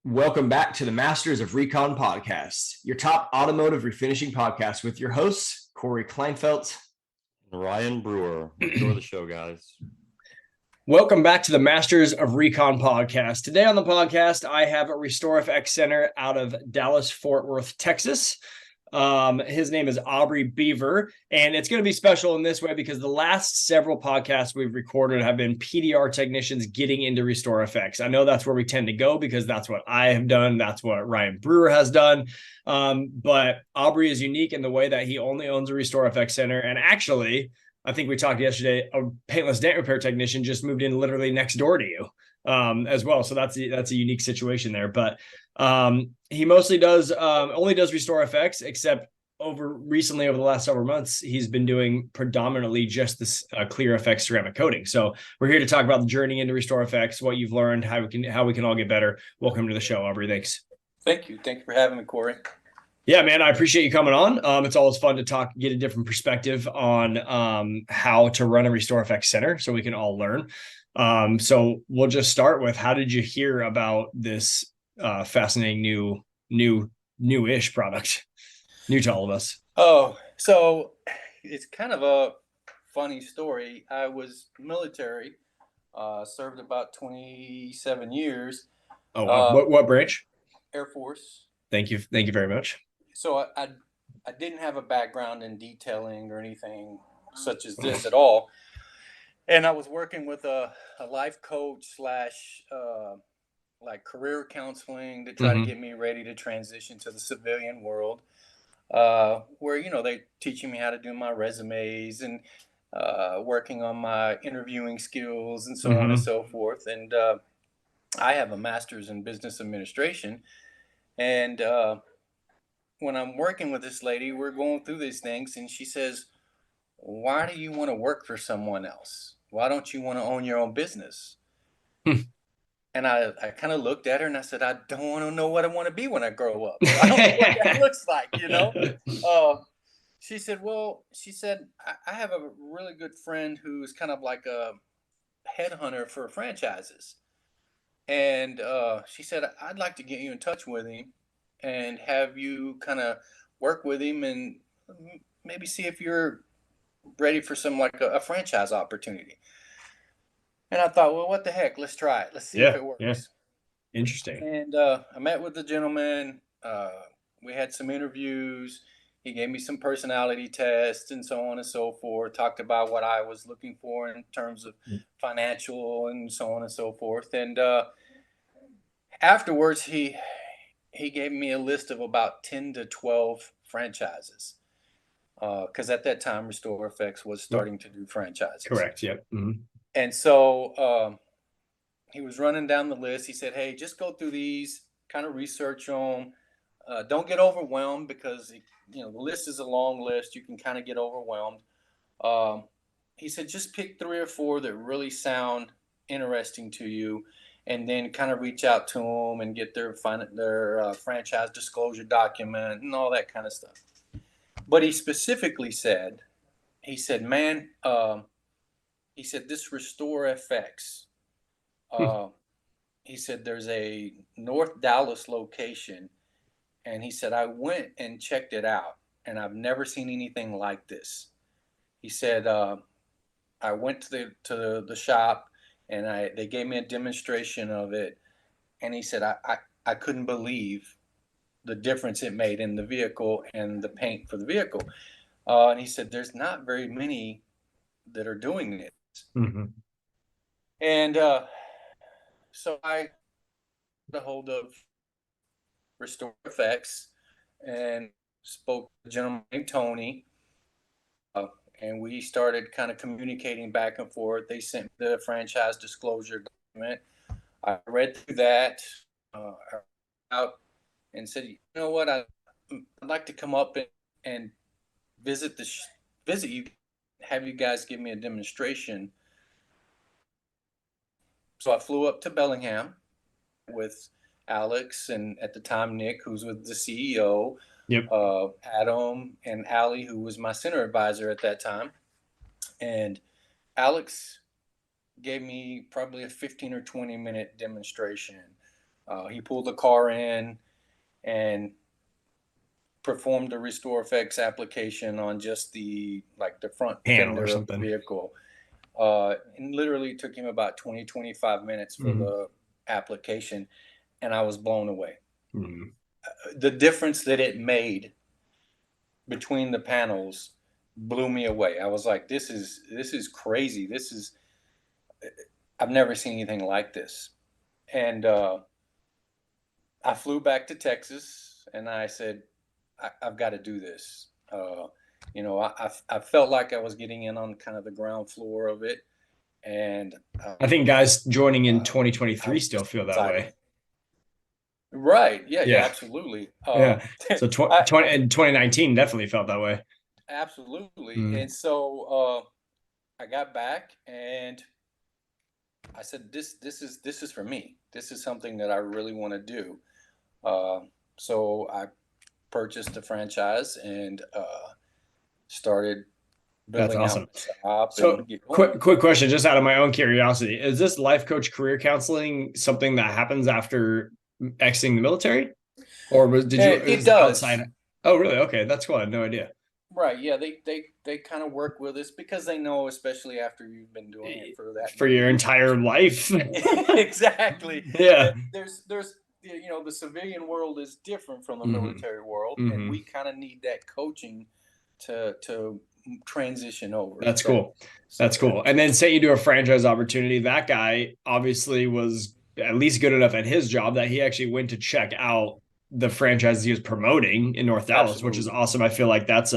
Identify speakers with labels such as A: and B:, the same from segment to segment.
A: Welcome back to the Masters of Recon podcast, your top automotive refinishing podcast with your hosts, Corey Kleinfeld
B: and Ryan Brewer. Enjoy the show, guys.
A: Welcome back to the Masters of Recon podcast. Today on the podcast, I have a RestorFX Center out of Dallas, Fort Worth, Texas. His name is Aubrey Beaver, and it's going to be special in this way because the last several podcasts we've recorded have been PDR technicians getting into RestorFX. I know that's where we tend to go because that's what I have done. That's what Ryan Brewer has done. But Aubrey is unique in the way that he only owns a RestorFX Center. And actually, I think we talked yesterday, a paintless dent repair technician just moved in literally next door to you as well. So that's a unique situation there. But he mostly does only does RestorFX, except over the last several months, he's been doing predominantly just this clear FX ceramic coating. So we're here to talk about the journey into RestorFX, what you've learned, how we can all get better. Welcome to the show, Aubrey. Thanks.
C: Thank you for having me, Corey.
A: Yeah, man, I appreciate you coming on. It's always fun to get a different perspective on how to run a RestorFX center so we can all learn. So we'll just start with, how did you hear about this fascinating new-ish product, new to all of us?
C: Oh, so it's kind of a funny story. I was military, served about 27 years.
A: Oh, wow. What branch?
C: Air Force.
A: Thank you very much.
C: So I didn't have a background in detailing or anything such as this at all. And I was working with a life coach / like career counseling to try to get me ready to transition to the civilian world, where, they teaching me how to do my resumes and working on my interviewing skills and so on and so forth. And I have a master's in business administration. And when I'm working with this lady, we're going through these things, and she says, "Why do you want to work for someone else? Why don't you want to own your own business?" And I kind of looked at her and I said, "I don't want to know what I want to be when I grow up. I don't know what that looks like, She said, I have a really good friend who's kind of like a headhunter for franchises. And she said, I'd like to get you in touch with him and have you kind of work with him and maybe see if you're ready for some like a franchise opportunity." And I thought, well, what the heck? Let's try it. Let's see if it works.
A: Yeah. Interesting.
C: And I met with the gentleman. We had some interviews. He gave me some personality tests and so on and so forth. Talked about what I was looking for in terms of financial and so on and so forth. And afterwards, he gave me a list of about 10 to 12 franchises. Because at that time, RestorFX was starting to do franchises.
A: Correct. Yep.
C: And so he was running down the list. He said, "Hey, just go through these, kind of research them. Don't get overwhelmed because, the list is a long list. You can kind of get overwhelmed." He said, "Just pick 3 or 4 that really sound interesting to you, and then kind of reach out to them and get their franchise disclosure document and all that kind of stuff." But he specifically said, "Man, he said, this RestorFX, he said, there's a North Dallas location. And he said, I went and checked it out, and I've never seen anything like this." He said, "I went to the shop, and they gave me a demonstration of it. And he said, I couldn't believe the difference it made in the vehicle and the paint for the vehicle." And he said, "There's not very many that are doing this." And so I got a hold of RestorFX and spoke to a gentleman named Tony, and we started kind of communicating back and forth. They sent me the franchise disclosure document. I read through that out and said, "You know what? I'd like to come up and visit you, have you guys give me a demonstration." So I flew up to Bellingham with Alex and at the time Nick, who's with the CEO, Adam and Allie, who was my center advisor at that time. And Alex gave me probably a 15 or 20 minute demonstration He pulled the car in and performed the RestorFX application on just the front
A: Panel or
C: fender of the
A: something.
C: vehicle. And literally took him about 20-25 minutes for the application, and I was blown away. The difference that it made between the panels blew me away. I was like, this is crazy. I've never seen anything like this. And I flew back to Texas, and I said, I've got to do this. I felt like I was getting in on kind of the ground floor of it. And
A: I think guys joining in 2023 still feel that way.
C: Right. Yeah, absolutely.
A: Yeah. So 2019 definitely felt that way.
C: Absolutely. And so I got back and I said, this is for me. This is something that I really want to do. So I purchased the franchise and started building
A: awesome.
C: out the shop.
A: So quick question, just out of my own curiosity, is this life coach career counseling something that happens after exiting the military, or it does outside? Oh, really? Okay, that's cool. I had no idea.
C: Right. Yeah, they kind of work with us because they know, especially after you've been doing it for
A: your entire life.
C: Exactly.
A: Yeah.
C: There's the civilian world is different from the military world, and we kind of need that coaching to transition over.
A: That's cool. That's cool. And then say you do a franchise opportunity, that guy obviously was at least good enough at his job that he actually went to check out the franchise he was promoting in North Dallas, which is awesome. I feel like that's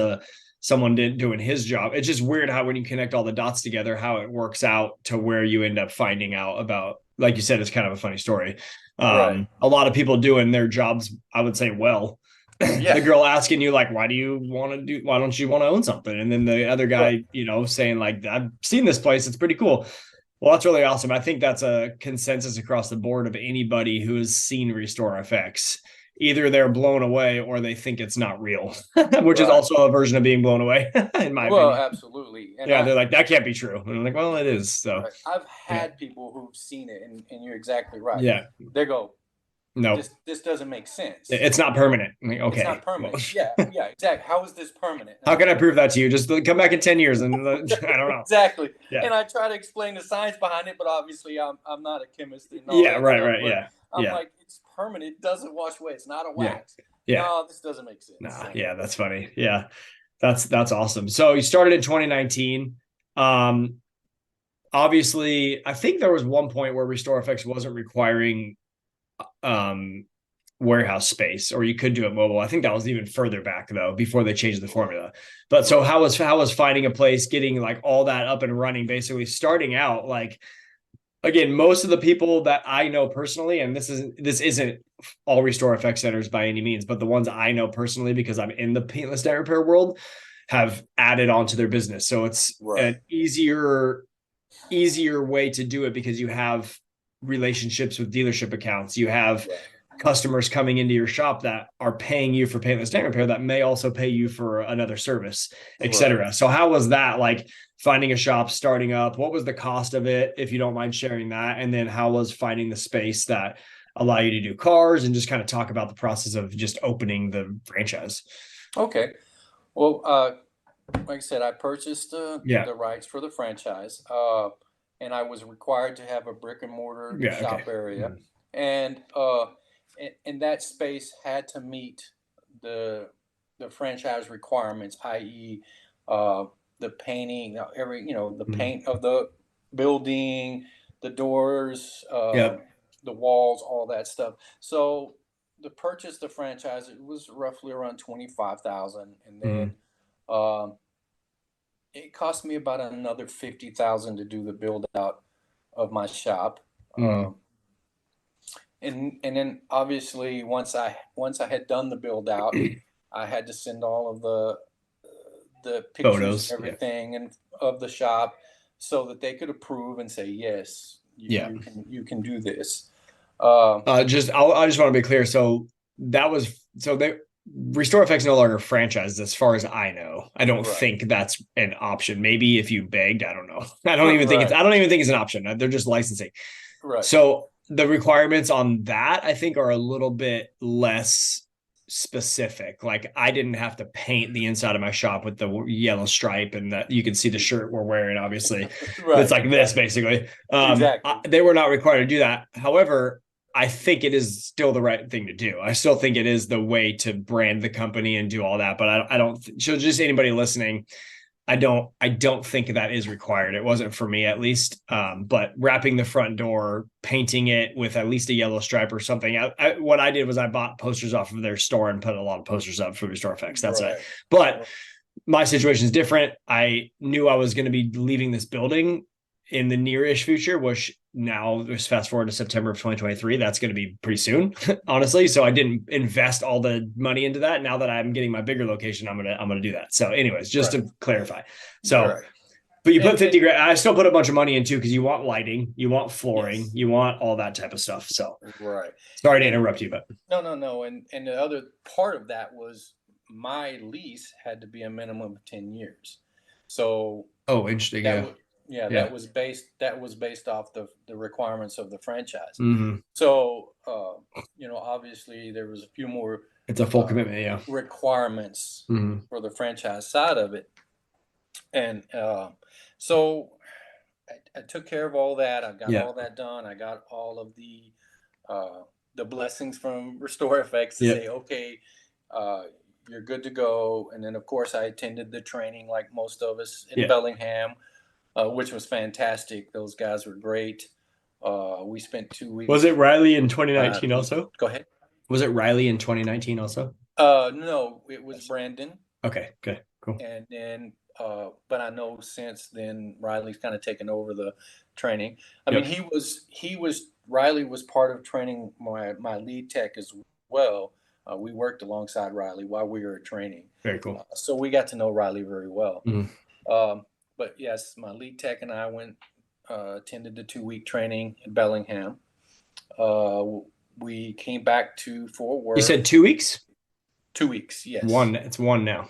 A: someone doing his job. It's just weird how when you connect all the dots together, how it works out to where you end up finding out about, like you said, it's kind of a funny story.
C: Right.
A: A lot of people doing their jobs, I would say, well. Yeah. The girl asking you like, why don't you want to own something? And then the other guy, saying like, I've seen this place. It's pretty cool. Well, that's really awesome. I think that's a consensus across the board of anybody who has seen RestorFX. Either they're blown away or they think it's not real, which is also a version of being blown away, in my opinion.
C: Well, absolutely.
A: And they're like, that can't be true. And I'm like, well, it is. So
C: I've had people who've seen it, and you're exactly right.
A: Yeah.
C: They go,
A: no,
C: this doesn't make sense.
A: It's not permanent. Like, okay. It's
C: not permanent. Yeah, exactly. How is this permanent?
A: How can I prove that to you? Just come back in 10 years and I don't know.
C: Exactly.
A: Yeah.
C: And I try to explain the science behind it, but obviously I'm not a chemist.
A: Right. Yeah.
C: I'm like, it's permanent. It doesn't wash away. It's not a wax.
A: Yeah.
C: No, this doesn't make sense.
A: Nah, yeah, that's funny. Yeah. That's awesome. So you started in 2019. Obviously, I think there was one point where RestorFX wasn't requiring warehouse space, or you could do it mobile. I think that was even further back though, before they changed the formula. But so how was finding a place, getting like all that up and running, basically starting out? Like, again, most of the people that I know personally, and this isn't all RestorFX centers by any means, but the ones I know personally, because I'm in the paintless dent repair world, have added on to their business. So it's an easier way to do it because you have relationships with dealership accounts. You have customers coming into your shop that are paying you for paintless dent repair that may also pay you for another service, etc. So how was that, like finding a shop, starting up? What was the cost of it, if you don't mind sharing that? And then how was finding the space that allow you to do cars, and just kind of talk about the process of just opening the franchise?
C: Okay. Well, like I said, I purchased the rights for the franchise, and I was required to have a brick and mortar shop area. And that space had to meet the franchise requirements, i.e., the painting, the paint of the building, the doors, the walls, all that stuff. So to purchase the franchise, it was roughly around $25,000, and then it cost me about another $50,000 to do the build out of my shop. And then obviously once I had done the build out, I had to send all of the pictures, photos, and everything, and of the shop, so that they could approve and say, yes, you can do this.
A: I just want to be clear. So RestorFX no longer franchised, as far as I know. I don't think that's an option. Maybe if you begged, I don't know. I don't even think it's an option. They're just licensing.
C: Right.
A: So the requirements on that, I think, are a little bit less specific. Like I didn't have to paint the inside of my shop with the yellow stripe, and that you can see the shirt we're wearing, obviously. It's like this, basically.
C: Exactly.
A: They were not required to do that. However, I think it is still the right thing to do. I still think it is the way to brand the company and do all that. But I don't. So just anybody listening, I don't think that is required. It wasn't for me, at least. But wrapping the front door, painting it with at least a yellow stripe or something. What I did was I bought posters off of their store and put a lot of posters up for RestorFX. That's it. But my situation is different. I knew I was going to be leaving this building in the near-ish future, which now just fast forward to September of 2023. That's going to be pretty soon, honestly. So I didn't invest all the money into that. Now that I'm getting my bigger location, I'm gonna do that. So, anyways, just to clarify. So, but you put 50 grand. I still put a bunch of money into because you want lighting, you want flooring, you want all that type of stuff. So, sorry to interrupt you, but
C: no. And the other part of that was my lease had to be a minimum of 10 years. So,
A: interesting.
C: That was based off the requirements of the franchise.
A: Mm-hmm.
C: So, obviously there was a few more.
A: It's a full commitment,
C: requirements for the franchise side of it, and so I took care of all that. I got all that done. I got all of the blessings from RestorFX to say, okay, you're good to go. And then of course I attended the training like most of us in Bellingham. Which was fantastic. Those guys were great. We spent 2 weeks.
A: Was it Riley in 2019 also?
C: Go ahead.
A: Was it Riley in 2019 also?
C: No, it was Brandon.
A: Okay, good, cool.
C: And then, but I know since then Riley's kind of taken over the training. I mean, Riley was part of training my lead tech as well. We worked alongside Riley while we were training.
A: Very cool.
C: So we got to know Riley very well. But yes, my lead tech and I went, attended the 2-week training in Bellingham. We came back to Fort Worth.
A: You said 2 weeks?
C: 2 weeks, yes.
A: It's one now.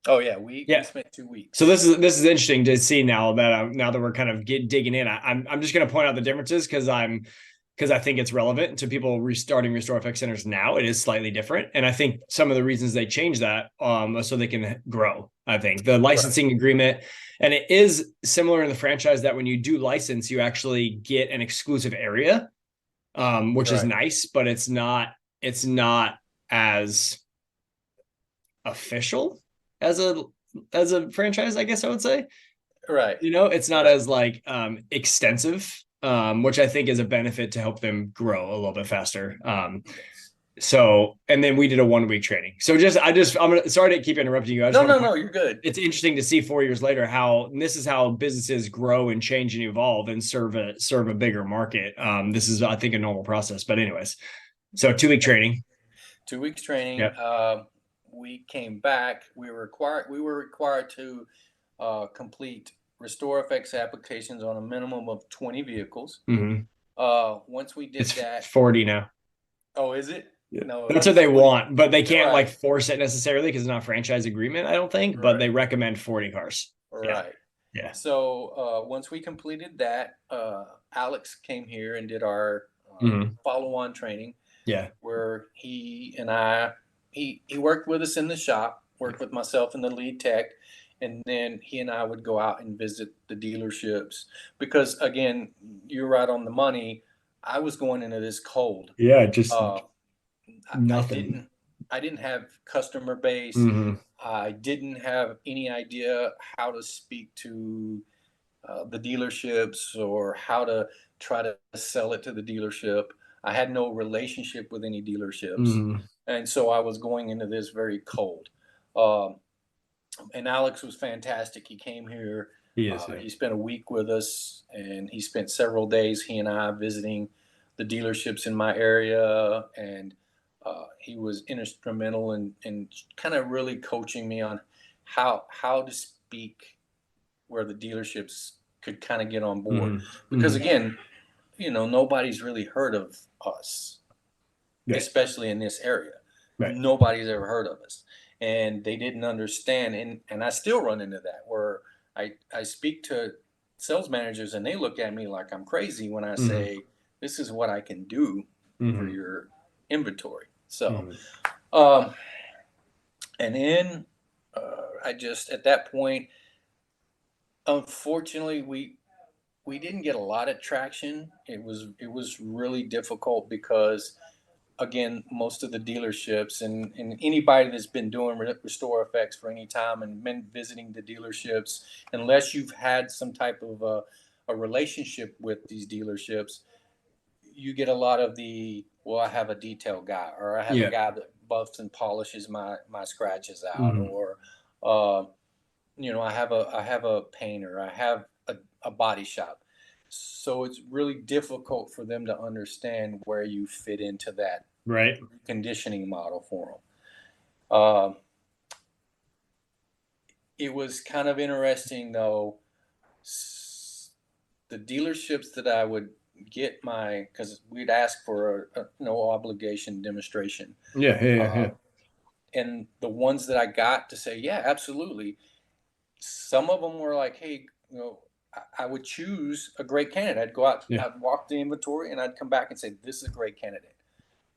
C: Oh yeah, we spent 2 weeks.
A: So this is interesting to see now that we're kind of digging in. I'm just going to point out the differences because I think it's relevant to people restarting RestorFX centers now. It is slightly different, and I think some of the reasons they change that so they can grow. I think the licensing agreement, and it is similar in the franchise that when you do license, you actually get an exclusive area, which is nice, but it's not as official as a franchise, I guess I would say.
C: Right.
A: It's not as like extensive. Which I think is a benefit to help them grow a little bit faster. So, and then we did a 1-week training. So sorry to keep interrupting you.
C: No, you're good.
A: It's interesting to see 4 years later this is how businesses grow and change and evolve and serve a bigger market. This is, I think, a normal process, but anyways, so 2-week training.
C: 2 weeks training. Yep. We came back. We were required to complete RestorFX applications on a minimum of 20 vehicles. Once we did that,
A: 40 now.
C: Oh, is it?
A: Yeah. No, that's what they want, but they can't like force it necessarily because it's not a franchise agreement, I don't think. But they recommend 40 cars.
C: Right.
A: Yeah.
C: So once we completed that, Alex came here and did our follow-on training.
A: Yeah.
C: Where he and I, he worked with us in the shop, worked with myself and the lead tech. And then he and I would go out and visit the dealerships because, again, you're right on the money. I was going into this cold.
A: Yeah, just
C: nothing. I didn't have customer base. I didn't have any idea how to speak to the dealerships or how to try to sell it to the dealership. I had no relationship with any dealerships. And so I was going into this very cold. And Alex was fantastic. He came here. He spent a week with us, and he spent several days, he and I, visiting the dealerships in my area. And he was instrumental in kind of really coaching me on how to speak where the dealerships could kind of get on board. Because, again, nobody's really heard of us, especially in this area. Nobody's ever heard of us. And they didn't understand. And I still run into that where I speak to sales managers and they look at me like I'm crazy when I say this is what I can do for
A: Mm-hmm.
C: your inventory. So,
A: Mm-hmm.
C: and then I just at that point, unfortunately, we didn't get a lot of traction. It was really difficult because again, most of the dealerships and anybody that's been doing RestorFX for any time and been visiting the dealerships, unless you've had some type of a relationship with these dealerships, you get a lot of the, well, I have a detail guy, or I have a
A: Yeah.
C: guy that buffs and polishes my scratches out,
A: Mm-hmm.
C: or I have a painter, I have a body shop. So it's really difficult for them to understand where you fit into that
A: Right.
C: conditioning model for them. Uh, it was kind of interesting though. The dealerships that I would get because we'd ask for a no obligation demonstration,
A: Yeah. Yeah. Yeah.
C: uh,
A: Yeah.
C: and the ones that I got to say, yeah, absolutely. Some of them were like, hey, I would choose a great candidate. I'd go out,
A: Yeah.
C: I'd walk the inventory, and I'd come back and say, this is a great candidate.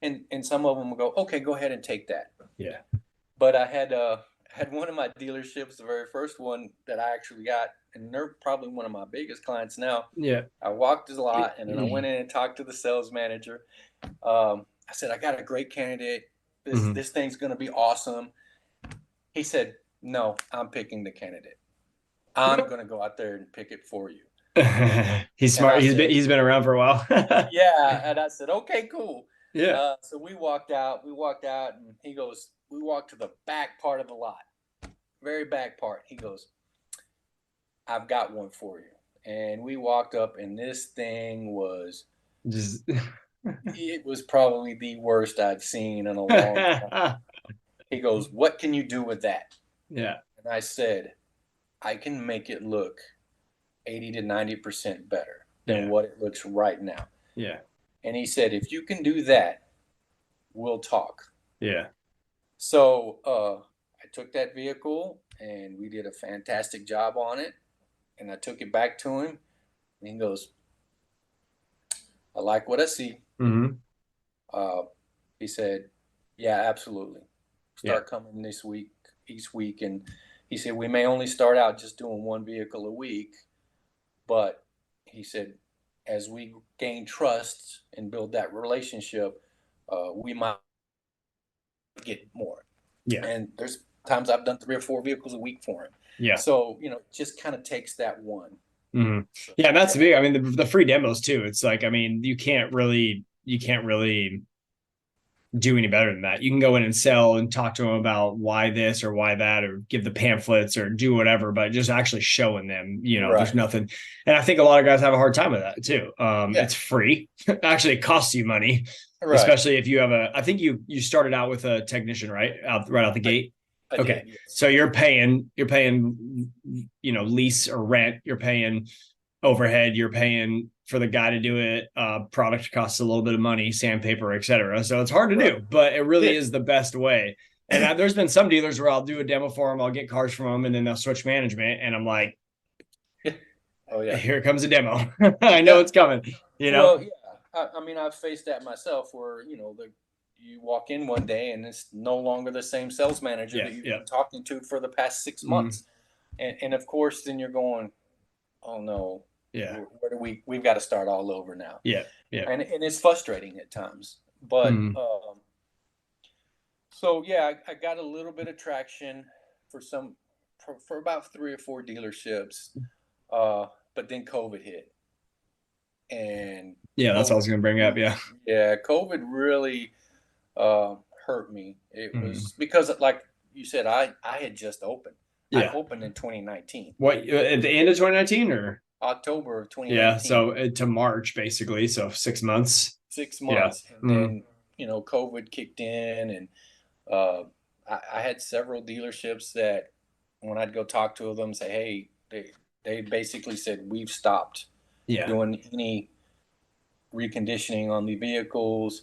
C: And some of them would go, okay, go ahead and take that.
A: Yeah.
C: But I had one of my dealerships, the very first one that I actually got, and they're probably one of my biggest clients now.
A: Yeah.
C: I walked a lot, and then I went in and talked to the sales manager. I said, I got a great candidate.
A: Mm-hmm.
C: This thing's going to be awesome. He said, no, I'm picking the candidate. I'm going to go out there and pick it for you.
A: He's
C: And
A: smart.
C: I said,
A: He's been around for a while.
C: yeah. And I said, okay, cool.
A: Yeah.
C: So we walked out, and he goes, we walked to the back part of the lot, very back part. He goes, I've got one for you. And we walked up, and this thing was,
A: Just
C: it was probably the worst I've seen in a long time. He goes, what can you do with that?
A: Yeah.
C: And I said, I can make it look 80 to 90% better than what it looks right now.
A: Yeah.
C: And he said, if you can do that, we'll talk.
A: Yeah.
C: So I took that vehicle and we did a fantastic job on it. And I took it back to him. And he goes, I like what I see.
A: Mm-hmm.
C: He said, yeah, absolutely. Start
A: Yeah.
C: coming this week, each week. And he said, we may only start out just doing one vehicle a week. But he said, as we gain trust and build that relationship, we might get more.
A: Yeah.
C: And there's times I've done 3 or 4 vehicles a week for him.
A: Yeah.
C: So, just kind of takes that one.
A: Mm-hmm. Yeah, and that's big. I mean, the free demos too. It's like, I mean, you can't really do any better than that. You can go in and sell and talk to them about why this or why that, or give the pamphlets or do whatever, but just actually showing them, there's nothing. And I think a lot of guys have a hard time with that too. It's free. Actually, it costs you money, especially if you have I think you started out with a technician, right? Right out the gate.
C: I
A: okay.
C: Did, yes.
A: So you're paying, lease or rent, you're paying overhead, you're paying for the guy to do it. Product costs a little bit of money, sandpaper, etc. So it's hard to do, but it really is the best way. And there's been some dealers where I'll do a demo for them, I'll get cars from them, and then they'll switch management, and I'm like,
C: oh yeah,
A: here comes a demo. I know it's coming.
C: Well, yeah. I mean, I've faced that myself, where you walk in one day and it's no longer the same sales manager that you've been talking to for the past 6 months, and of course, then you're going, oh no.
A: Yeah.
C: Where do we've got to start all over now.
A: Yeah. Yeah.
C: And it's frustrating at times. But so yeah, I got a little bit of traction for about 3 or 4 dealerships. But then COVID hit. And
A: that's what I was gonna bring up. Yeah.
C: Yeah, COVID really hurt me. It was because, like you said, I had just opened. I opened in 2019.
A: What, at the end of 2019 or October
C: of 2019?
A: Yeah, so to March basically, so 6 months.
C: 6 months, and then COVID kicked in, and I had several dealerships that when I'd go talk to them, say, hey, they basically said, we've stopped doing any reconditioning on the vehicles.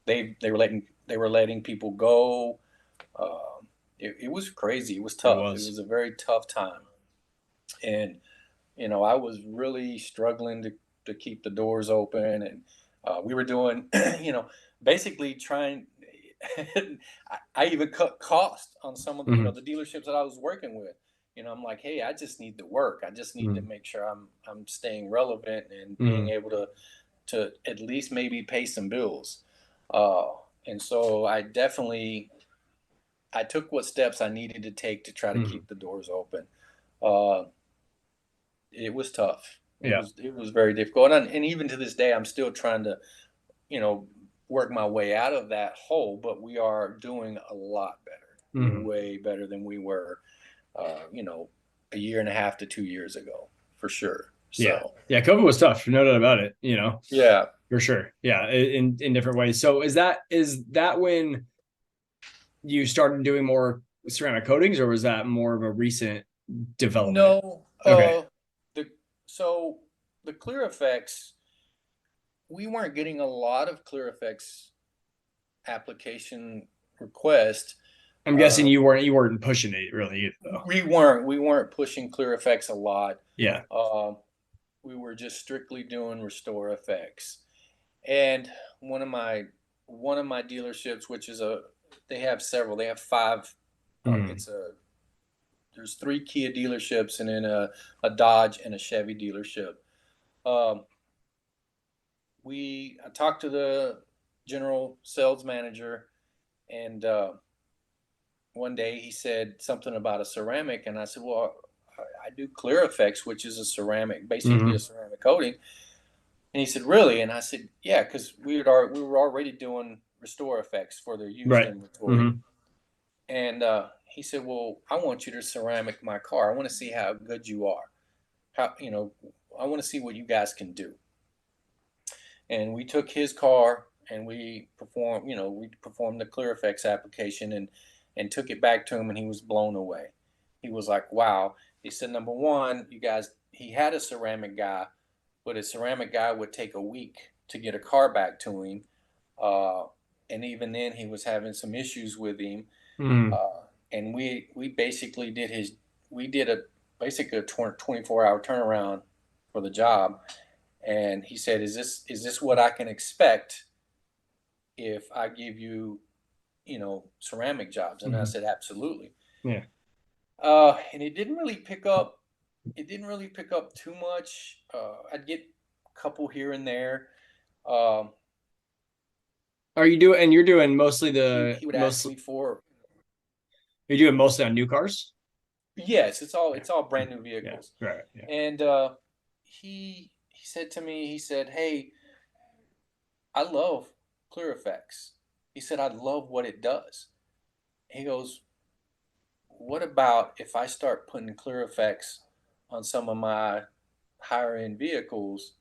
C: They were letting people go. It was crazy. It was tough. It was a very tough time. And I was really struggling to keep the doors open, and we were doing, basically trying. I even cut cost on some of the,
A: Mhm.
C: the dealerships that I was working with. I'm like, hey, I just need to work. I just need to
A: Mhm.
C: make sure I'm staying relevant and being
A: Mhm.
C: able to at least maybe pay some bills. Uh, and so I took what steps I needed to take to try to
A: Mhm.
C: keep the doors open. Uh, it was tough. It
A: Yeah.
C: was it was very difficult, and even to this day, I'm still trying to you know work my way out of that hole. But we are doing a lot better,
A: Mhm.
C: way better than we were, a year and a half to 2 years ago, for sure.
A: Yeah.
C: So
A: Yeah. COVID was tough, no doubt about it,
C: yeah,
A: for sure. Yeah. In different ways. So is that when you started doing more ceramic coatings, or was that more of a recent development?
C: no,
A: Okay.
C: the so the clear effects, we weren't getting a lot of clear effects application requests.
A: I'm guessing
C: Uh,
A: you weren't pushing it really either, though.
C: we weren't pushing clear effects a lot.
A: Yeah.
C: Uh, we were just strictly doing restore effects. And one of my one of my dealerships, which is they have several. They have five.
A: Mm.
C: It's a There's three Kia dealerships and then a Dodge and a Chevy dealership. Um, I talked to the general sales manager, and one day he said something about a ceramic, and I said, "Well, I do clear effects, which is a ceramic, basically a
A: Hmm.
C: ceramic coating." And he said, "Really?" And I said, "Yeah, because we were already doing restore effects for their used
A: Right.
C: inventory."
A: Hmm.
C: And he said, "Well, I want you to ceramic my car. I want to see how good you are. How I want to see what you guys can do." And we took his car and we performed the ClearFX application and took it back to him, and he was blown away. He was like, "Wow." He said, "Number one, you guys, he had a ceramic guy, but a ceramic guy would take a week to get a car back to him, uh, and even then, he was having some issues with him.
A: Hmm.
C: Uh, and we basically did his we did a basically a 24-hour turnaround for the job." And he said, "Is this what I can expect if I give you, ceramic jobs?" And I
A: Hmm.
C: said, "Absolutely."
A: Yeah.
C: And it didn't really pick up. It didn't really pick up too much. I'd get a couple here and there. Um,
A: You're doing mostly
C: he would ask me for.
A: you're doing mostly on new cars?
C: Yes,
A: Yeah.
C: it's all brand new
A: Yeah.
C: vehicles.
A: Right. Yeah.
C: And he said to me, he said, "Hey, I love ClearFX." He said, "I love what it does." He goes, "What about if I start putting clear effects on some of my higher end vehicles,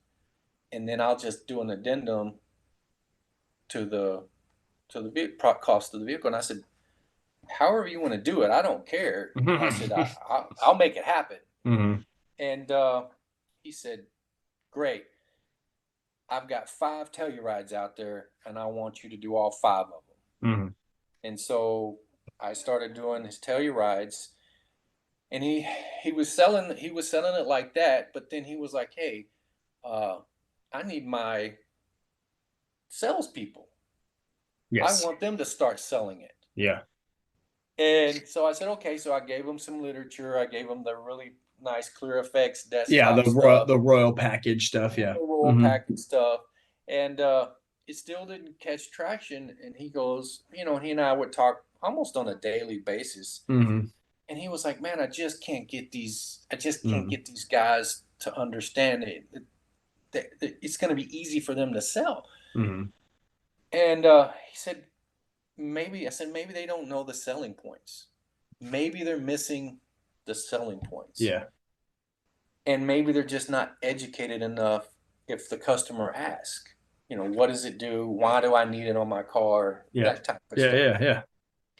C: and then I'll just do an addendum to the cost of the vehicle?" And I said, "However you want to do it, I don't care." I said, "I'll make it happen."
A: Hmm.
C: And he said, "Great. I've got 5 Tellurides out there, and I want you to do all 5 of them."
A: Hmm.
C: And so I started doing his Tellurides, and he was selling it like that. But then he was like, "Hey, uh, I need my salespeople. I
A: Yes.
C: want them to start selling it."
A: Yeah.
C: And so I said, "Okay." So I gave him some literature. I gave him the really nice Clear Effects
A: Yeah.
C: desktop stuff,
A: The royal package stuff. Yeah.
C: the roll
A: Hmm.
C: package stuff, and it still didn't catch traction. And he goes, he and I would talk almost on a daily basis.
A: Hmm.
C: And he was like, "Man, I just can't
A: Hmm.
C: get these guys to understand it. It's going to be easy for them to sell."
A: Hmm.
C: And he said, "Maybe." I said, "Maybe they don't know the selling points. Maybe they're missing the selling points.
A: Yeah.
C: And maybe they're just not educated enough if the customer asks, what does it do? Why do I need it on my car?"
A: Yeah.
C: That type of
A: Yeah.
C: stuff.
A: Yeah. Yeah.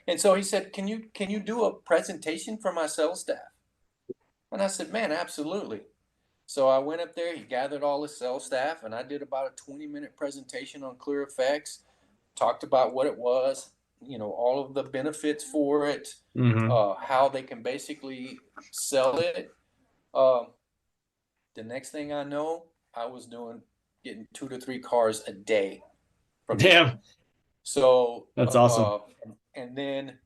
C: And so he said, "Can you do a presentation for my sales staff?" And I said, "Man, absolutely." So I went up there, he gathered all his sales staff, and I did about a 20-minute presentation on Clear Effects, talked about what it was, all of the benefits for it,
A: Hmm.
C: how they can basically sell it. Um, the next thing I know, I was getting 2 to 3 cars a day from him.
A: Damn,
C: So,
A: that's awesome.
C: and then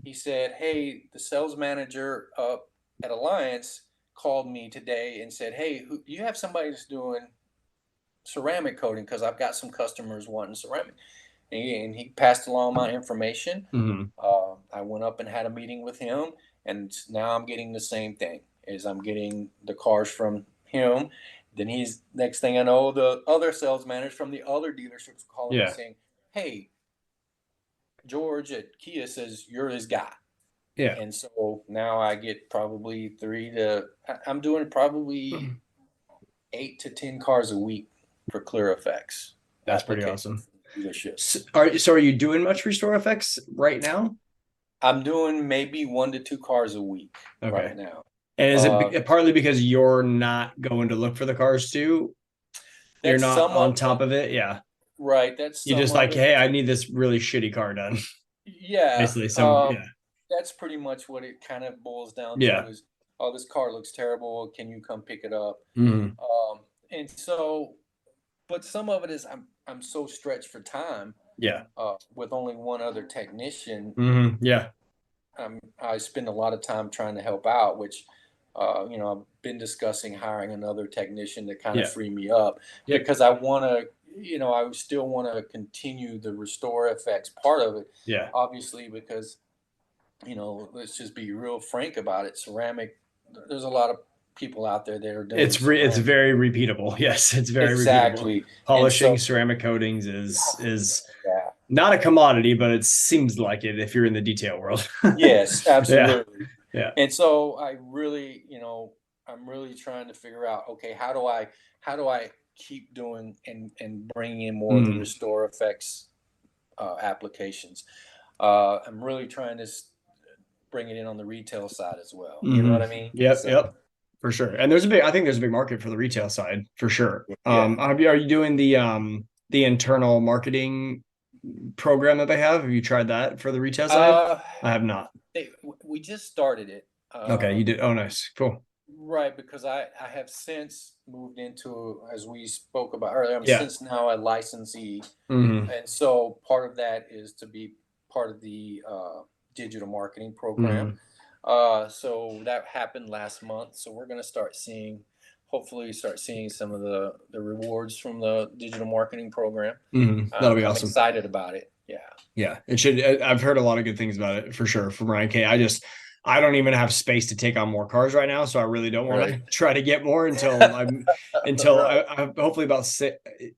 C: he said, "Hey, the sales manager up at Alliance called me today and said, hey, you have somebody that's doing ceramic coating because I've got some customers wanting ceramic." And he passed along my information.
A: Mhm.
C: I went up and had a meeting with him, and now I'm getting the same thing. Is I'm getting the cars from him. Then he's next thing I know, the other sales managers from the other dealerships calling me
A: Yeah,
C: saying, "Hey, George at Kia says you're his guy."
A: yeah,
C: And so now I get probably I'm doing probably 8 to 10 cars a week for ClearFX
A: that's pretty
C: applications
A: awesome.
C: for dealerships.
A: So are you doing much RestorFX right now?
C: I'm doing maybe 1 to 2 cars a week
A: Okay.
C: right now.
A: And is
C: Uh,
A: it partly because you're not going to look for the cars too? You're
C: that's
A: not
C: some
A: on
C: of
A: top
C: it,
A: of it? Yeah.
C: right? That's
A: You
C: some
A: just
C: of
A: like,
C: it.
A: hey, I need this really shitty car done.
C: Yeah,
A: Basically, some yeah.
C: that's pretty much what it kind of boils down
A: Yeah.
C: to is, oh, this car looks terrible. Can you come pick it up?
A: Mhm.
C: And so, but some of it is I'm so stretched for time
A: Yeah.
C: with only one other technician.
A: Yeah.
C: I spend a lot of time trying to help out, which, I've been discussing hiring another technician to kind of
A: Yeah.
C: free me up
A: Yep.
C: because I want to, I still want to continue the Restore FX part of it,
A: Yeah.
C: obviously, because, let's just be real frank about it. Ceramic, there's a lot of people out there that are doing
A: It's
C: ceramic.
A: very repeatable. Yes, it's very repeatable.
C: Exactly. And
A: Polishing
C: so,
A: ceramic coatings is
C: yeah,
A: not a commodity, but it seems like it if you're in the detail world.
C: yes,
A: Yeah.
C: absolutely.
A: Yeah.
C: And so I really, I'm really trying to figure out, okay, how do I keep doing and bringing in more of the
A: Mm.
C: Restore Effects applications? I'm really trying to bring it in on the retail side as well. You know what I mean?
A: Yep.
C: So
A: Yep. For sure. And I think there's a big market for the retail side for sure.
C: yeah.
A: Are you doing the internal marketing program that they have? Have you tried that for the retail side?
C: Uh,
A: I have not.
C: we just started it.
A: Okay, you did. Oh, nice. Cool.
C: Right, because I have since moved into, as we spoke about earlier, I'm
A: Yeah.
C: since now a licensee.
A: Hmm.
C: And so part of that is to be part of the digital marketing program.
A: Hmm.
C: So that happened last month. So we're going to hopefully start seeing some of the rewards from the digital marketing program.
A: That'll be
C: I'm
A: awesome.
C: excited about it. Yeah.
A: Yeah, it should. I've heard a lot of good things about it for sure from Ryan K. I don't even have space to take on more cars right now, so I really don't want to
C: Right.
A: try to get more until
C: Right.
A: I hopefully about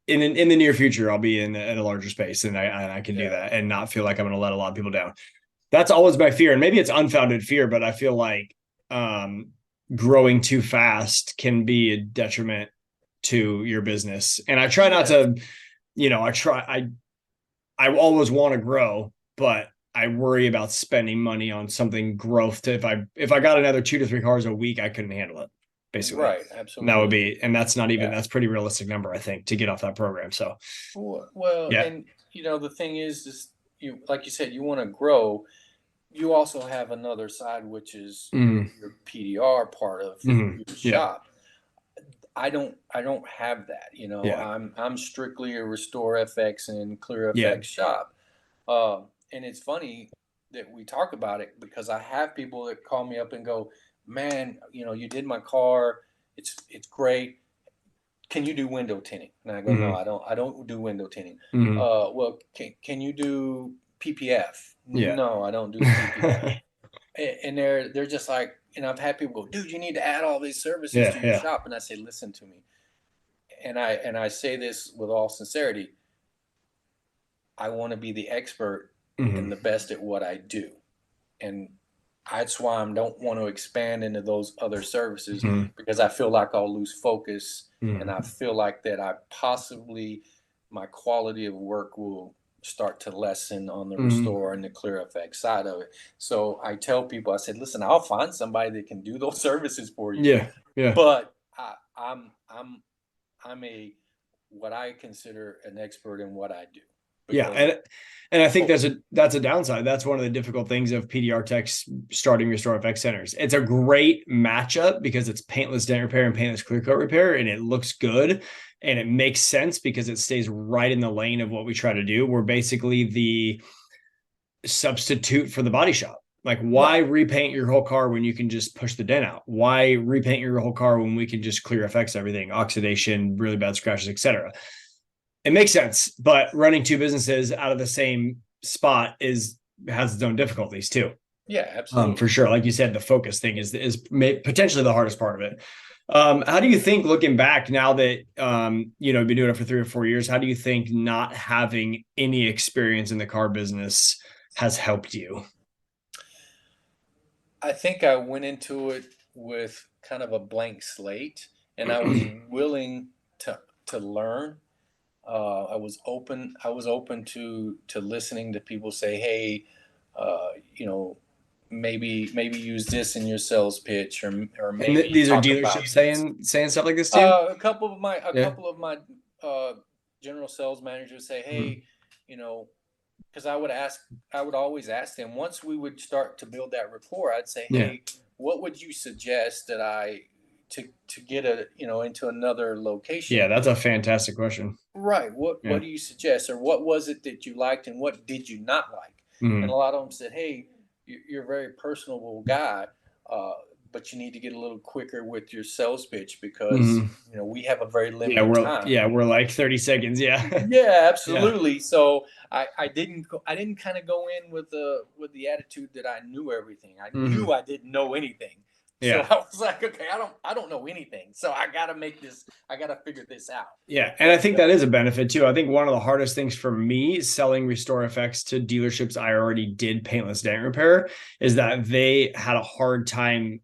A: in the near future I'll be in a larger space and I can do
C: Yeah.
A: that and not feel like I'm going to let a lot of people down. That's always my fear, and maybe it's unfounded fear, but I feel like growing too fast can be a detriment to your business, and I try not to. I always want to grow, but I worry about spending money on something growth to if I got another 2 to 3 cars a week, I couldn't handle it. Basically.
C: Right.
A: And that would
C: Absolutely.
A: be, and that's not even
C: Yeah.
A: that's pretty realistic number, I think, to get off that program. So
C: Well,
A: yeah.
C: and the thing is you, like you said, you want to grow. You also have another side, which is
A: Mm.
C: your PDR part of
A: Mm-hmm.
C: your
A: Yeah.
C: shop. I don't have that.
A: Yeah.
C: I'm strictly a Restore FX and Clear
A: Yeah.
C: FX shop. And it's funny that we talk about it because I have people that call me up and go, "Man, you did my car. It's great. Can you do window tinting?" And I go, "No,
A: Mm-hmm.
C: I don't do window tinting."
A: Mm-hmm.
C: Well, can you do PPF?
A: Yeah.
C: No, I don't do PPF. And they're just like, I've had people go, "Dude, you need to add all these services
A: Yeah.
C: to your
A: Yeah.
C: shop." And I say, "Listen to me." And I say this with all sincerity. I want to be the expert
A: Mm-hmm.
C: and the best at what I do. And that's why I don't want to expand into those other services
A: Mm-hmm.
C: because I feel like I'll lose focus, and I
A: Mm-hmm.
C: feel like that my quality of work will start to lessen on the
A: Mm-hmm.
C: Restore and the Clear Effects side of it. So I tell people, I said, "Listen, I'll find somebody that can do those services for you,
A: Yeah. Yeah.
C: but I'm a what I consider an expert in what I do."
A: Yeah,
C: because
A: and I think that's a downside. That's one of the difficult things of PDR techs starting RestorFX centers. It's a great matchup because it's paintless dent repair and paintless clear coat repair, and it looks good and it makes sense because it stays right in the lane of what we try to do. We're basically the substitute for the body shop. Like, why repaint your whole car when you can just push the dent out? Why repaint your whole car when we can just clear effects, everything, oxidation, really bad scratches, etc. It makes sense, but running two businesses out of the same spot has its own difficulties too.
C: Yeah, absolutely.
A: For sure. Like you said, the focus thing is potentially the hardest part of it. How do you think, looking back now that you've been doing it for 3 or 4 years, how do you think not having any experience in the car business has helped you?
C: I think I went into it with kind of a blank slate, and I was willing to learn. I was open. I was open to listening to people say, "Hey, you know, maybe use this in your sales pitch, or
A: And
C: maybe
A: these are
C: talk about
A: dealerships
C: this."
A: saying stuff like this too.
C: A couple of my
A: Yeah.
C: uh, general sales managers say,
A: Mhm.
C: "Hey, you know," because I would always ask them once we would start to build that rapport. I'd say,
A: Yeah.
C: "Hey, what would you suggest that I to get into another location?"
A: Yeah, that's a fantastic question.
C: Right.
A: Yeah.
C: What do you suggest, or what was it that you liked, and what did you not like? And a
A: Mhm.
C: lot of them said, "Hey, you're a very personable guy, uh, but you need to get a little quicker with your sales pitch because
A: Mhm.
C: we have a very
A: Yeah,
C: limited time."
A: we're like 30 seconds. Yeah.
C: Yeah,
A: Yeah.
C: absolutely. So I didn't kind of go in with the attitude that I knew everything. I
A: Mhm.
C: knew I didn't know anything. So
A: Yeah.
C: I was like, okay, I don't know anything. So I got to make this. I got to figure this out.
A: Yeah. And I
C: And
A: think that is a benefit too. I think one of the hardest things for me selling RestorFX to dealerships I already did paintless dent repair is that they had a hard time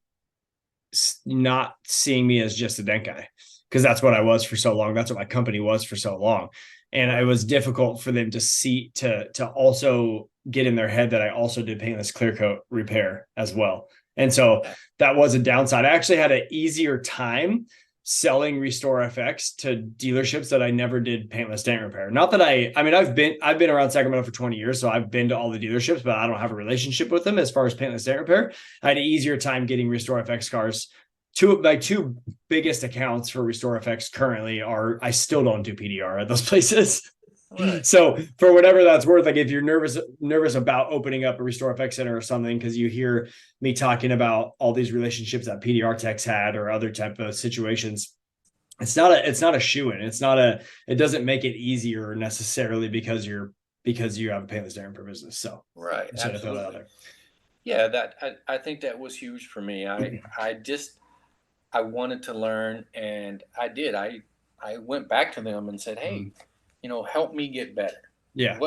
A: not seeing me as just a dent guy, because that's what I was for so long. That's what my company was for so long. And it was difficult for them to see to also get in their head that I also did paintless clear coat repair as well. And so that was a downside. I actually had an easier time selling RestorFX to dealerships that I never did paintless dent repair. Not that I mean, I've been around Sacramento for 20 years, so I've been to all the dealerships, but I don't have a relationship with them as far as paintless dent repair. I had an easier time getting RestorFX cars. Two biggest accounts for RestorFX currently are, I still don't do PDR at those places.
C: right.
A: So for whatever that's worth, like if you're nervous about opening up a RestorFX center or something, because you hear me talking about all these relationships that PDR techs had or other type of situations, it's not a shoe-in. It doesn't make it easier necessarily because you have a painless dent repair business. So
C: Right.
A: just had to throw that out
C: Absolutely.
A: there.
C: Yeah. I think that was huge for me. I wanted to learn, and I did. I went back to them and said, "Hey, help me get better.
A: Yeah.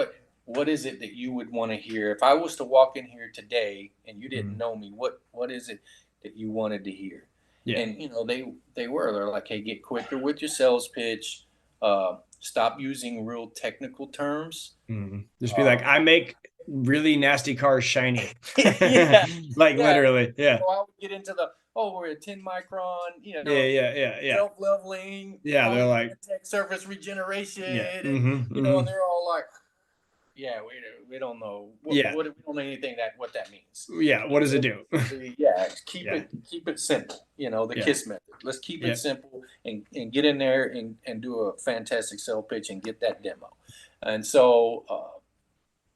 C: What is it that you would want to hear if I was to walk in here today and you didn't
A: Mhm.
C: know me? What is it that you wanted to hear?"
A: Yeah.
C: And they're like, "Hey, get quicker with your sales pitch. Stop using real technical terms."
A: Just be like,
C: Uh,
A: I make really nasty cars shiny.
C: yeah,
A: Like
C: yeah.
A: literally. Yeah.
C: I would get into we're a 10 micron,
A: Yeah. Yeah. Yeah. Yeah.
C: self leveling,
A: Yeah. They're like,
C: polytech surface regeneration,
A: yeah.
C: and they're all like, "Yeah, we don't know
A: Yeah.
C: we don't know anything what that means."
A: Yeah. What does it
C: So
A: do?
C: basically, yeah,
A: Yeah.
C: keep it simple. The
A: Yeah.
C: KISS method. Let's keep
A: Yeah.
C: it simple and get in there and do a fantastic sell pitch and get that demo. And so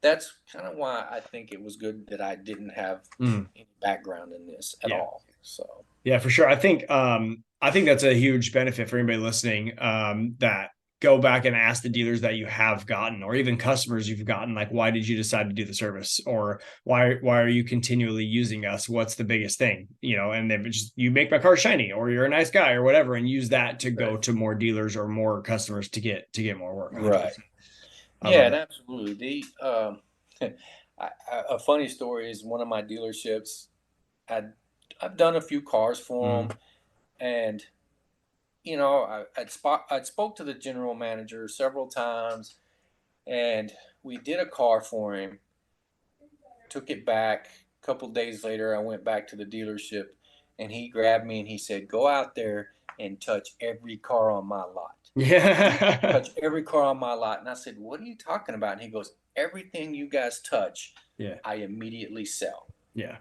C: that's kind of why I think it was good that I didn't have
A: Mm.
C: any background in this at
A: Yeah.
C: all. So
A: Yeah, for sure. I think that's a huge benefit for anybody listening, that go back and ask the dealers that you have gotten, or even customers you've gotten, like, why did you decide to do the service, or why are you continually using us? What's the biggest thing? And then just, you make my car shiny, or you're a nice guy, or whatever, and use that to go to more dealers or more customers to get more work. 100%.
C: right.
A: I
C: Yeah,
A: love
C: and
A: that.
C: absolutely. A funny story is one of my dealerships. I've done a few cars for them, and I'd spoke to the general manager several times, and we did a car for him. Took it back. A couple days later, I went back to the dealership, and he grabbed me and he said, "Go out there and touch every car on my lot."
A: Yeah.
C: Touch every car on my lot. And I said, what are you talking about? And he goes, everything you guys touch,
A: Yeah.
C: I immediately sell.
A: Yeah.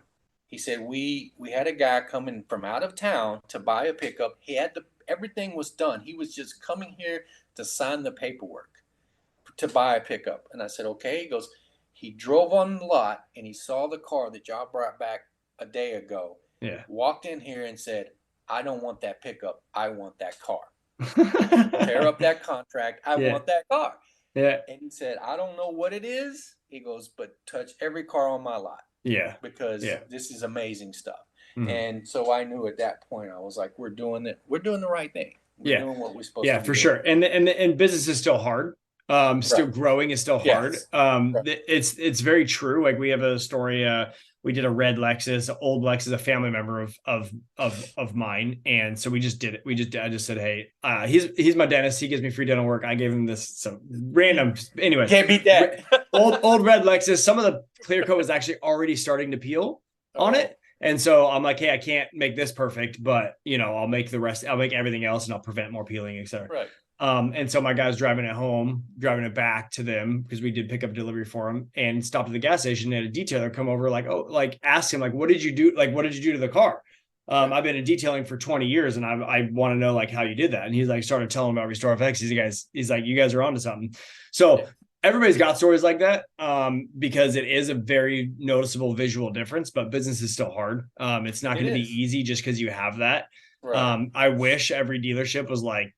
C: He said, we had a guy coming from out of town to buy a pickup. He had everything was done. He was just coming here to sign the paperwork to buy a pickup. And I said, okay. He goes, he drove on the lot and he saw the car that y'all brought back a day ago.
A: Yeah.
C: Walked in here and said, I don't want that pickup. I want that car. Tear up that contract. I want that car.
A: Yeah.
C: And he said, I don't know what it is. He goes, but touch every car on my lot.
A: Yeah.
C: Because this is amazing stuff.
A: Mhm.
C: And so I knew at that point, I was like, we're doing the right thing. We're doing what we're supposed to be
A: for
C: doing.
A: sure. And business is still hard. Still growing is still hard.
C: Yes.
A: It's very true. Like we have a story, we did a red Lexus, old Lexus, a family member of mine. And so we just did it. I just said, hey, he's my dentist. He gives me free dental work. I gave him this some random anyway.
C: Can't beat that.
A: old red Lexus. Some of the clear coat was actually already starting to peel on it. And so I'm like, hey, I can't make this perfect, but I'll make the rest. I'll make everything else, and I'll prevent more peeling, etc.
C: Right.
A: And so my guy's driving it home, driving it back to them because we did pick up delivery for him, and stopped at the gas station. And a detailer come over, ask him, what did you do? What did you do to the car? I've been in detailing for 20 years, and I want to know how you did that. And he's like, started telling him about RestorFX. He's like, you guys are onto something. So everybody's got stories like that, because it is a very noticeable visual difference, but business is still hard. It's not going to be easy just because you have that. Right. I wish every dealership was like,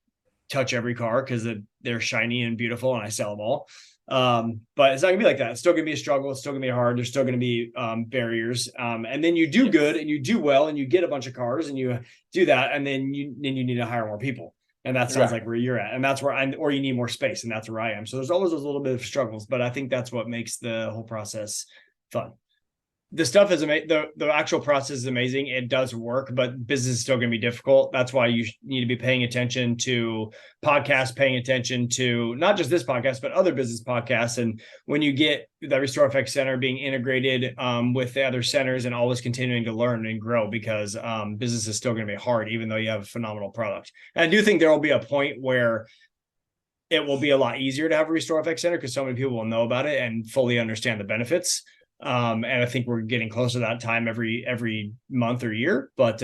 A: touch every car because they're shiny and beautiful and I sell them all. But it's not gonna be like that. It's still gonna be a struggle. It's still gonna be hard. There's still gonna be barriers. And then you do good and you do well and you get a bunch of cars and you do that. And then you need to hire more people. And that sounds like where you're at. And that's where or you need more space. And that's where I am. So there's always those little bit of struggles, but I think that's what makes the whole process fun. The stuff is amazing. The actual process is amazing. It does work, but business is still going to be difficult. That's why you need to be paying attention to podcasts, paying attention to not just this podcast, but other business podcasts. And when you get the RestorFX Center being integrated with the other centers and always continuing to learn and grow, because business is still going to be hard, even though you have a phenomenal product. And I do think there will be a point where it will be a lot easier to have a RestorFX Center because so many people will know about it and fully understand the benefits. And I think we're getting closer to that time every month or year, but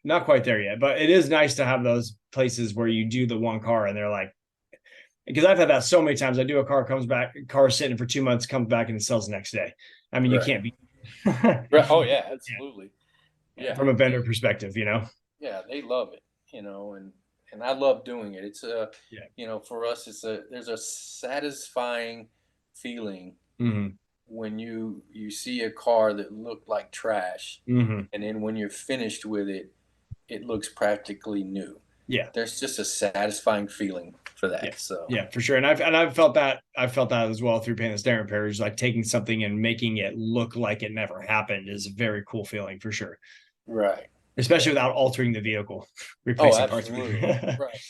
A: not quite there yet. But it is nice to have those places where you do the one car and they're like, because I've had that so many times. I do a car, comes back, car sitting for 2 months, comes back and it sells the next day. I mean, you can't be.
C: Oh yeah, absolutely. Yeah.
A: From a vendor perspective,
C: Yeah, they love it, and I love doing it. It's for us, there's a satisfying feeling. Mm-hmm. When you see a car that looked like trash, and then when you're finished with it, it looks practically new. Yeah, there's just a satisfying feeling for that. Yeah. So
A: for sure. And I've felt that as well through paintless dent repairs. Like taking something and making it look like it never happened is a very cool feeling for sure.
C: Right.
A: Especially without altering the vehicle,
C: replacing parts. Right.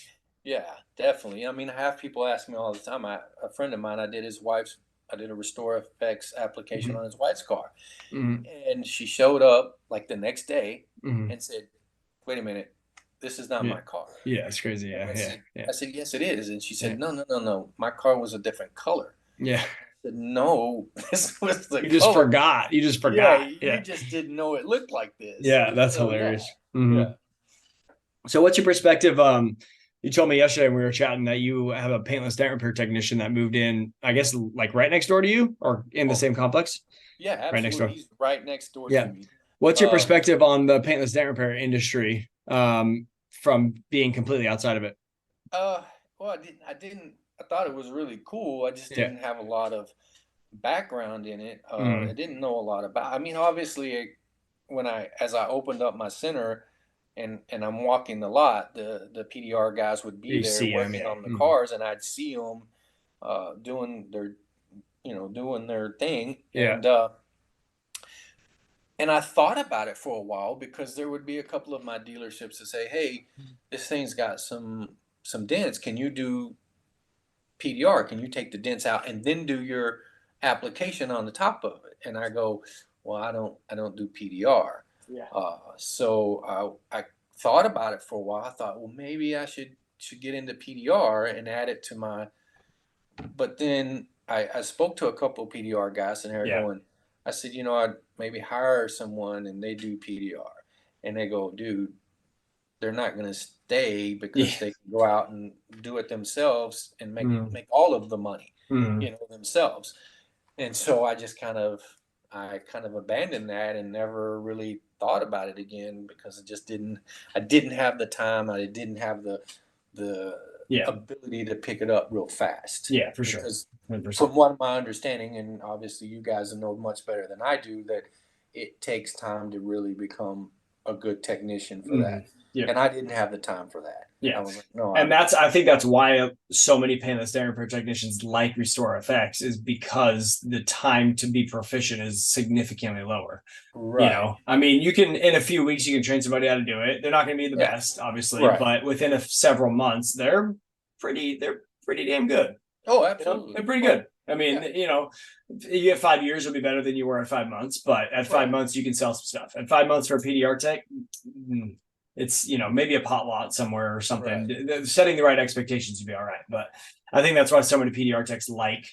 C: Yeah, definitely. I mean, I have people ask me all the time. A friend of mine, I did a RestorFX application on his wife's car. And she showed up like the next day and said, wait a minute, this is not my car.
A: Yeah, it's crazy. Yeah,
C: I said, yes, it is. And she said, no. My car was a different color.
A: Yeah.
C: I said, no, this was the
A: color. Just forgot. You just forgot.
C: You just didn't know it looked like this.
A: Yeah, that's hilarious. Yeah. So what's your perspective? You told me yesterday when we were chatting that you have a paintless dent repair technician that moved in, I guess, like right next door to you or in the same complex?
C: Yeah, absolutely. Right next door. He's right next door to me.
A: What's your perspective on the paintless dent repair industry from being completely outside of it?
C: Well, I thought it was really cool. I just didn't have a lot of background in it. I didn't know a lot about. I mean, obviously, as I opened up my center, and I'm walking the lot, the PDR guys would be there working on the cars, and I'd see them doing their thing. Yeah. And I thought about it for a while because there would be a couple of my dealerships that say, hey, this thing's got some dents. Can you do PDR? Can you take the dents out and then do your application on the top of it? And I go, well, I don't do PDR. Yeah. So I thought about it for a while. I thought, well, maybe I should to get into PDR and add it to my. But then I spoke to a couple of PDR guys, and they're going. I said, I'd maybe hire someone and they do PDR, and they go, dude, they're not going to stay because they can go out and do it themselves and make all of the money, themselves. And so I just kind of abandoned that and never really thought about it again because I didn't have the time. I didn't have the ability to pick it up real fast.
A: Yeah, for sure.
C: Because
A: 100%.
C: from what my understanding, and obviously you guys know much better than I do, that it takes time to really become a good technician for that. Yeah. And I didn't have the time for that.
A: Yeah.
C: I was like, no.
A: And I think that's why so many painless dam repair technicians like RestorFX is because the time to be proficient is significantly lower.
C: Right.
A: I mean, you can, in a few weeks, you can train somebody how to do it. They're not going to be the best, obviously, but within several months, they're pretty damn good.
C: Oh, absolutely.
A: They're pretty good. I mean, you get 5 years, it'll be better than you were at 5 months, but at 5 months, you can sell some stuff. At 5 months for a PDR tech, it's, maybe a pot lot somewhere or something. Right. Setting the right expectations would be all right. But I think that's why so many PDR techs like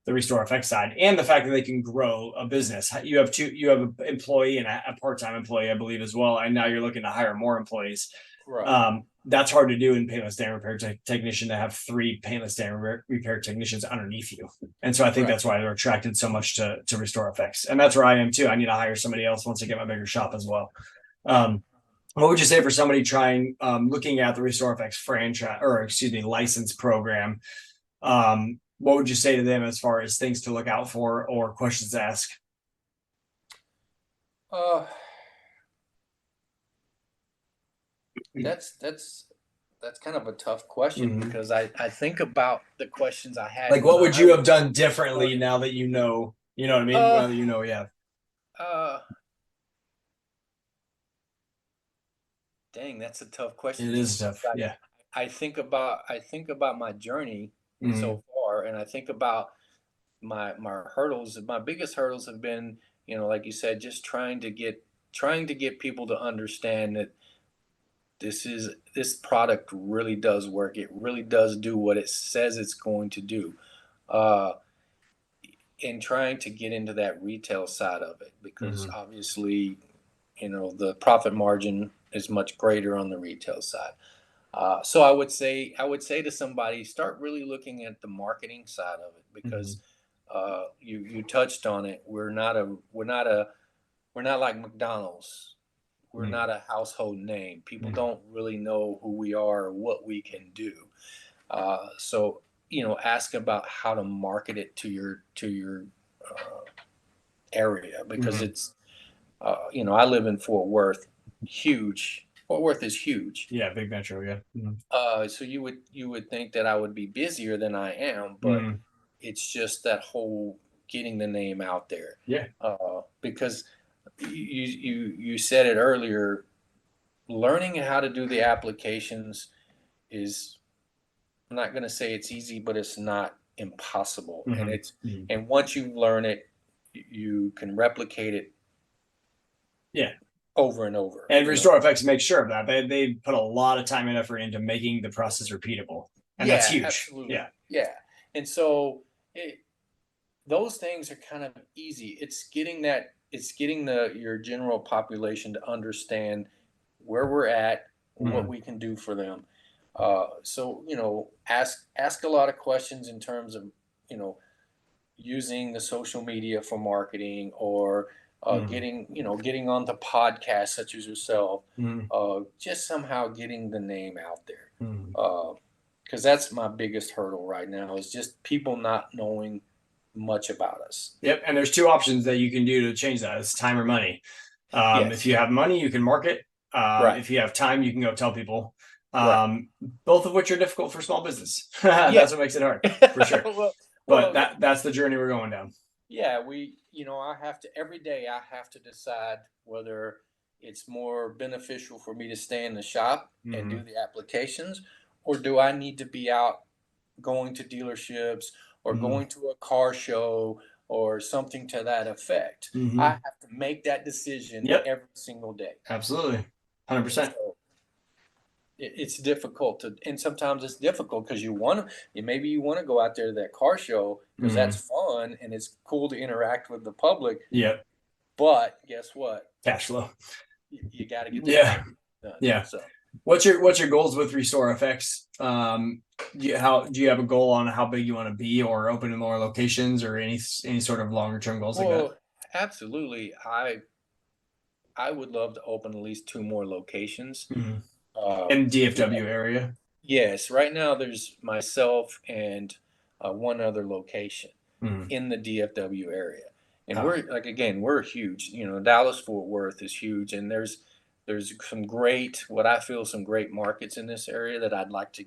A: the RestorFX side, and the fact that they can grow a business. You have an employee and a part-time employee, I believe, as well. And now you're looking to hire more employees. Right. That's hard to do in painless dam repair technician, to have 3 painless dam repair technicians underneath you. And so I think that's why they're attracted so much to RestorFX. And that's where I am too. I need to hire somebody else once I get my bigger shop as well. What would you say for somebody trying, looking at the RestorFX license program? What would you say to them as far as things to look out for or questions to ask?
C: That's kind of a tough question because I think about the questions I had.
A: Like, what would you have done differently now that you know what I mean? Well,
C: dang, that's a tough question.
A: It is tough.
C: I think about my journey so far, and I think about my hurdles. My biggest hurdles have been, like you said, just trying to get people to understand that this product really does work. It really does do what it says it's going to do. And trying to get into that retail side of it, because obviously, the profit margin is much greater on the retail side. So I would say to somebody, start really looking at the marketing side of it, because you touched on it. We're not like McDonald's. We're not a household name. People don't really know who we are or what we can do. So ask about how to market it to your area, because it's I live in Fort Worth. Fort Worth is huge.
A: Yeah, big metro. Yeah.
C: So you would think that I would be busier than I am, but it's just that whole getting the name out there.
A: Yeah.
C: Because you said it earlier, learning how to do the applications is, I'm not going to say it's easy, but it's not impossible. And and once you learn it, you can replicate it. Yeah. Over and over.
A: And RestorFX makes sure of that. They put a lot of time and effort into making the process repeatable. And that's huge.
C: Absolutely. Yeah. And so those things are kind of easy. It's getting your general population to understand where we're at, what we can do for them. So, ask a lot of questions in terms of, using the social media for marketing, or getting on the podcasts such as yourself, just somehow getting the name out there. Because that's my biggest hurdle right now, is just people not knowing much about us.
A: Yep. And there's 2 options that you can do to change that. It's time or money. If you have money, you can market. If you have time, you can go tell people. Both of which are difficult for small business. That's what makes it hard, for sure. But that's the journey we're going down.
C: Yeah, every day I have to decide whether it's more beneficial for me to stay in the shop and do the applications, or do I need to be out going to dealerships or going to a car show or something to that effect. I have to make that decision every single day.
A: Absolutely. 100%.
C: it's difficult to, and sometimes it's difficult because maybe you want to go out there to that car show because that's fun and it's cool to interact with the public.
A: Yeah.
C: But guess what?
A: Cash flow.
C: You got to get
A: Yeah.
C: done.
A: Yeah.
C: So
A: what's your goals with RestorFX? Do you have a goal on how big you want to be, or open in more locations, or any sort of longer term goals like that?
C: Absolutely. I would love to open at least 2 more locations.
A: In DFW area?
C: Yes. Right now there's myself and one other location in the DFW area. And we're huge. You know, Dallas Fort Worth is huge, and there's some great, what I feel, some great markets in this area that I'd like to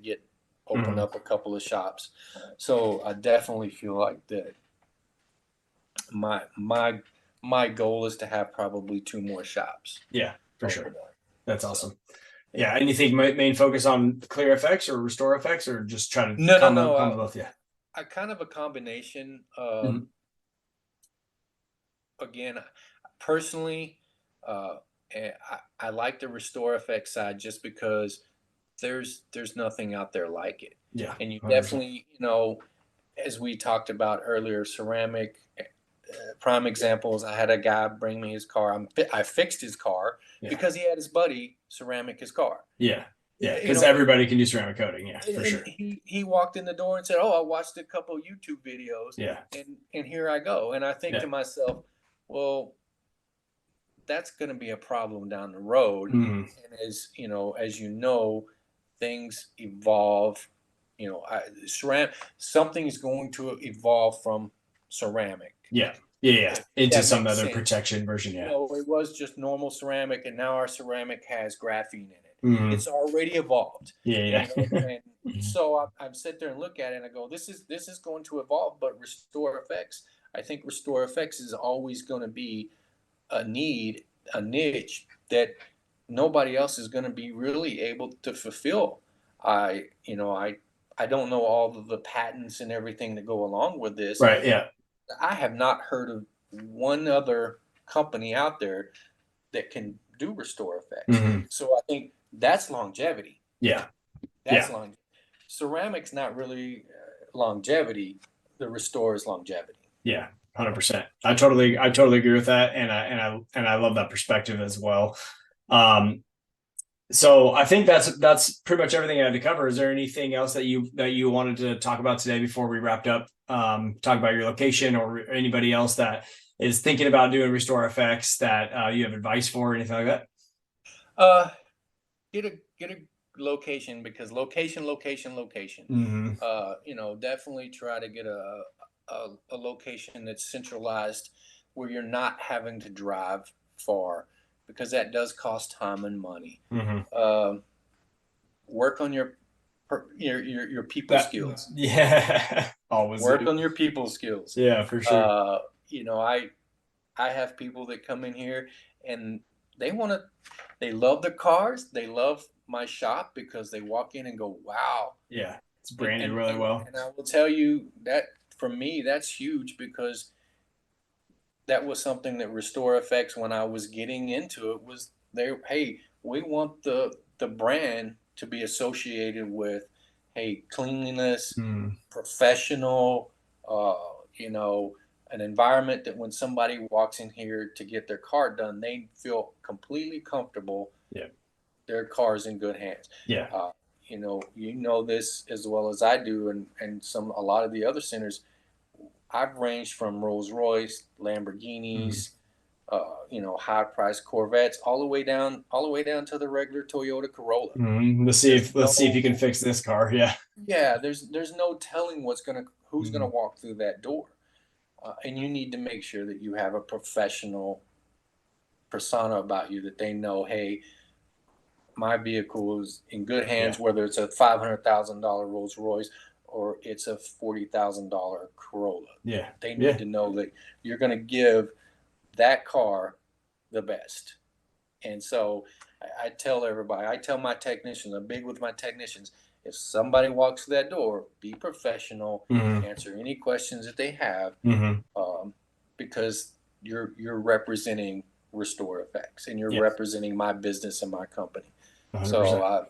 C: open up a couple of shops. So I definitely feel like that my goal is to have probably 2 more shops.
A: Yeah, for sure. That's awesome. Yeah. Anything main focus on ClearFX or RestorFX, or just try to combo both? Yeah.
C: I kind of a combination. Again, personally, I like the RestorFX side just because there's nothing out there like it.
A: Yeah.
C: And you 100%. Definitely, you know, as we talked about earlier, ceramic. Prime examples. I had a guy bring me his car. I fixed his car because he had his buddy ceramic his car.
A: Yeah. Yeah, because everybody can do ceramic coating. Yeah, for sure.
C: He walked in the door and said, "Oh, I watched a couple YouTube videos.
A: Yeah,
C: and here I go." And I think to myself, well, that's going to be a problem down the road. And as you know, things evolve. You know, something's going to evolve from ceramic.
A: Yeah. Into some other protection version. Yeah.
C: You know, it was just normal ceramic, and now our ceramic has graphene in it. It's already evolved.
A: Yeah.
C: And so I sit there and look at it and I go, this is going to evolve. But RestorFX, I think RestorFX is always going to be a niche that nobody else is going to be really able to fulfill. I don't know all of the patents and everything that go along with this.
A: Right. Yeah.
C: I have not heard of one other company out there that can do RestorFX. So I think that's longevity.
A: Yeah.
C: That's longevity. Ceramic's not really longevity. The Restore is longevity.
A: Yeah, 100%. I totally agree with that, and I love that perspective as well. So I think that's pretty much everything I had to cover. Is there anything else that you wanted to talk about today before we wrapped up? Talk about your location, or anybody else that is thinking about doing RestorFX that you have advice for, or anything like
C: that? Get a location, because location. Definitely try to get a location that's centralized, where you're not having to drive far, because that does cost time and money. Work on your people skills.
A: Yeah, always
C: work on your people skills.
A: Yeah, for sure.
C: I have people that come in here and they love the cars. They love my shop because they walk in and go, wow.
A: Yeah, it's branded really well.
C: And I will tell you that for me, that's huge, because that was something that RestorFX, when I was getting into it, was hey, we want the brand to be associated with, hey, cleanliness, professional, an environment that when somebody walks in here to get their car done, they feel completely comfortable.
A: Yeah.
C: Their car's in good hands.
A: Yeah.
C: You know this as well as I do, and a lot of the other centers. I've ranged from Rolls Royce, Lamborghinis, high priced Corvettes, all the way down to the regular Toyota Corolla.
A: Let's see if you can fix this car. Yeah.
C: Yeah. There's no telling who's gonna walk through that door, and you need to make sure that you have a professional persona about you, that they know, hey, my vehicle is in good hands, whether it's a $500,000 Rolls Royce or it's a $40,000 Corolla.
A: Yeah.
C: They need to know that you're going to give that car the best. And so I tell everybody, I tell my technicians, I'm big with my technicians, if somebody walks through that door, be professional, answer any questions that they have, because you're representing RestorFX, and you're representing my business and my company.
A: 100%.
C: So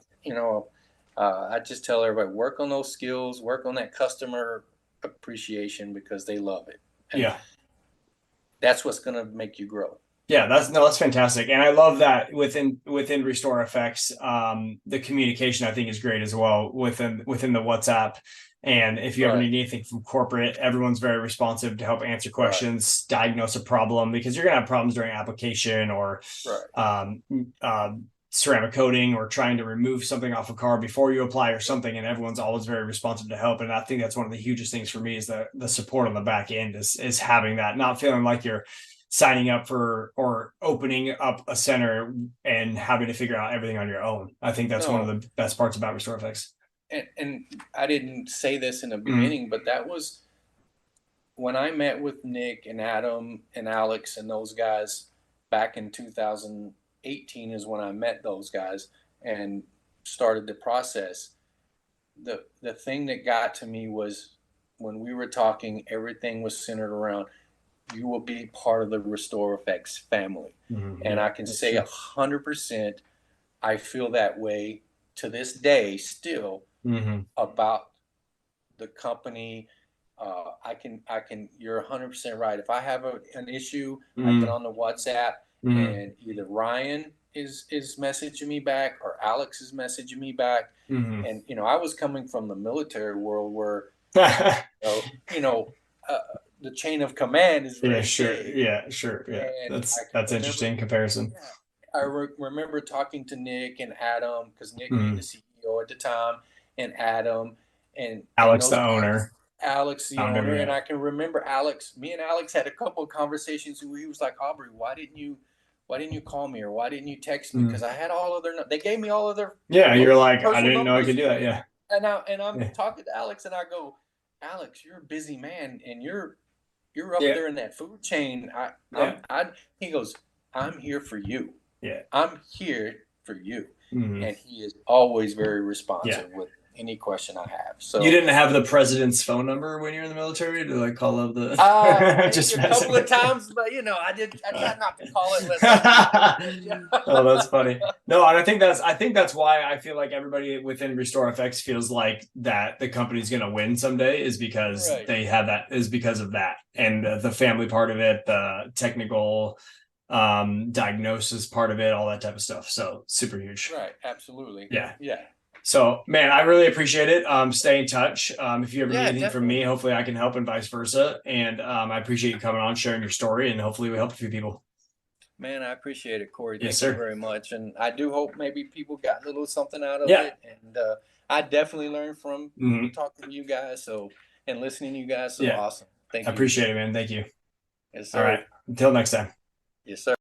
C: I just tell everybody, work on those skills, work on that customer appreciation, because they love it. And
A: Yeah.
C: that's what's going to make you grow.
A: Yeah, that's fantastic. And I love that within RestorFX, the communication I think is great as well within the WhatsApp. And if you ever need anything from corporate, everyone's very responsive to help answer questions, diagnose a problem, because you're gonna have problems during application or ceramic coating or trying to remove something off a car before you apply or something, and everyone's always very responsive to help. And I think that's one of the hugest things for me is the support on the back end is having that, not feeling like you're signing up for or opening up a center and having to figure out everything on your own. I think that's one of the best parts about RestorFX.
C: And I didn't say this in the beginning, but that was when I met with Nick and Adam and Alex and those guys back in 2018 is when I met those guys and started the process. The thing that got to me was when we were talking, everything was centered around, you will be part of the RestorFX family. And I can say 100%, I feel that way to this day still about the company. I can, you're 100% right. If I have an issue, I get on the WhatsApp and either Ryan is messaging me back or Alex is messaging me back. And, I was coming from the military world where, the chain of command is very big.
A: Yeah. And that's interesting comparison.
C: I remember talking to Nick and Adam, because Nick being the CEO at the time, and Adam and
A: Alex, the owner.
C: Alex, the owner, and I can remember me and Alex had a couple of conversations where he was like, Aubrey, why didn't you call me, or why didn't you text me? Because I had all of their, they gave me all of their.
A: You're like, I didn't know I could do that. Yeah.
C: And I'm talking to Alex, and I go, Alex, you're a busy man, and you're up there in that food chain. He goes, I'm here for you.
A: Yeah.
C: I'm here for you. And he is always very responsive with any question I have. So
A: you didn't have the president's phone number when you're in the military to like call up the
C: just a couple of times, but I tried not to call it.
A: Oh, that's funny. No, and I think that's why I feel like everybody within RestorFX feels like that the company's gonna win someday is because they have that, is because of that, and the family part of it, the technical diagnosis part of it, all that type of stuff. So super huge.
C: Right. Absolutely.
A: Yeah.
C: Yeah.
A: So, man, I really appreciate it. Stay in touch. If you ever need anything from me, hopefully I can help, and vice versa. And I appreciate you coming on, sharing your story, and hopefully we help a few people.
C: Man, I appreciate it, Corey. Thank
A: Yes,
C: you
A: sir.
C: very much. And I do hope maybe people got a little something out of it. And I definitely learned from talking to you guys. And listening to you guys. So awesome. Thank you.
A: I appreciate it, man. Thank you.
C: Yes, sir.
A: All right. Until next time.
C: Yes, sir.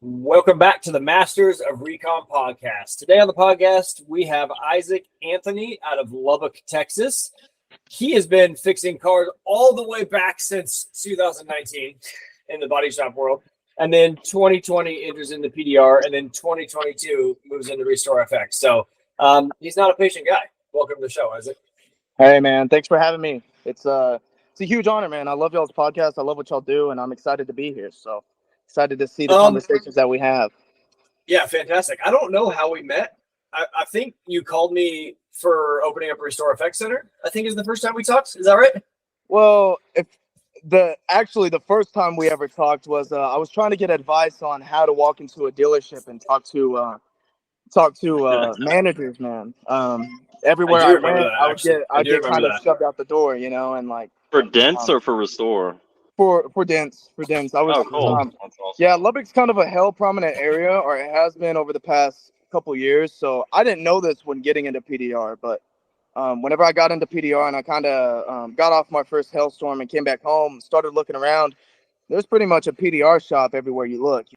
A: Welcome back to the Masters of Recon podcast. Today on the podcast, we have Isaac Anthony out of Lubbock, Texas. He has been fixing cars all the way back since 2019 in the body shop world. And then 2020 enters in the PDR, and then 2022 moves into RestorFX. So he's not a patient guy. Welcome to the show, Isaac.
D: Hey, man. Thanks for having me. It's a huge honor, man. I love y'all's podcast. I love what y'all do, and I'm excited to be here. So excited to see the conversations that we have.
A: Yeah, fantastic. I don't know how we met. I think you called me for opening up a RestorFX center. I think is the first time we talked. Is that right?
D: Well, the first time we ever talked was I was trying to get advice on how to walk into a dealership and talk to managers, man. Everywhere I went, I get kind of shoved out the door, you know, and like
B: for dents or for restore.
D: For dents. I was
B: cool. That's awesome.
D: Yeah, Lubbock's kind of a hell prominent area, or it has been over the past couple years. So I didn't know this when getting into PDR, but whenever I got into PDR and I kind of got off my first hailstorm and came back home, started looking around, there's pretty much a PDR shop everywhere you look.